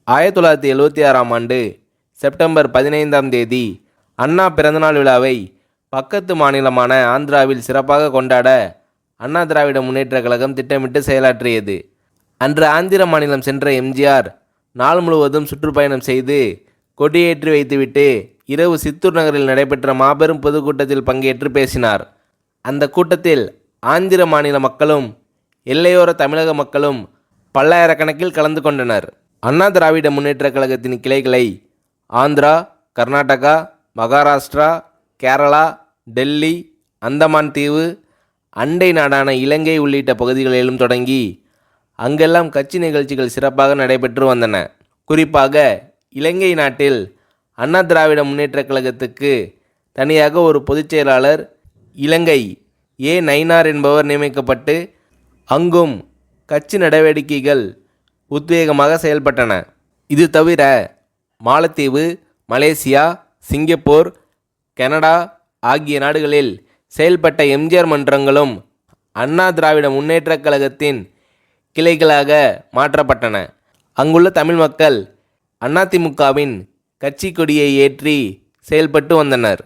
1976ஆம் ஆண்டு செப்டம்பர் 15ஆம் தேதி அண்ணா பிறந்தநாள் விழாவை பக்கத்து மாநிலமான ஆந்திராவில் சிறப்பாக கொண்டாட அண்ணா திராவிட முன்னேற்றக் கழகம் திட்டமிட்டு செயலாற்றியது. அன்று ஆந்திர மாநிலம் சென்ற எம்ஜிஆர் நாள் முழுவதும் சுற்றுப்பயணம் செய்து கொடியேற்றி வைத்துவிட்டு இரவு சித்தூர் நகரில் நடைபெற்ற மாபெரும் பொதுக்கூட்டத்தில் பங்கேற்று பேசினார். அந்த கூட்டத்தில் ஆந்திர மாநில மக்களும் எல்லையோர தமிழக மக்களும் பல்லாயிரக்கணக்கில் கலந்து கொண்டனர். அண்ணா திராவிட முன்னேற்றக் கழகத்தின் கிளைகளை ஆந்திரா, கர்நாடகா, மகாராஷ்டிரா, கேரளா, டெல்லி, அந்தமான் தீவு, அண்டை நாடான இலங்கை உள்ளிட்ட பகுதிகளிலும் தொடங்கி அங்கெல்லாம் கட்சி நிகழ்ச்சிகள் சிறப்பாக நடைபெற்று வந்தன. குறிப்பாக இலங்கை நாட்டில் அண்ணா திராவிட முன்னேற்றக் கழகத்துக்கு தனியாக ஒரு பொதுச் செயலாளர் இலங்கை ஏ நயினார் என்பவர் நியமிக்கப்பட்டு அங்கும் கட்சி நடவடிக்கைகள் உத்வேகமாக செயல்பட்டன. இது தவிர மாலத்தீவு, மலேசியா, சிங்கப்பூர், கனடா ஆகிய நாடுகளில் செயல்பட்ட எம்ஜிஆர் மன்றங்களும் அண்ணா திராவிட முன்னேற்றக் கழகத்தின் கிளைகளாக மாற்றப்பட்டன. அங்குள்ள தமிழ் மக்கள் அதிமுகவின் கட்சி கொடியை ஏற்றி செயல்பட்டு வந்தனர்.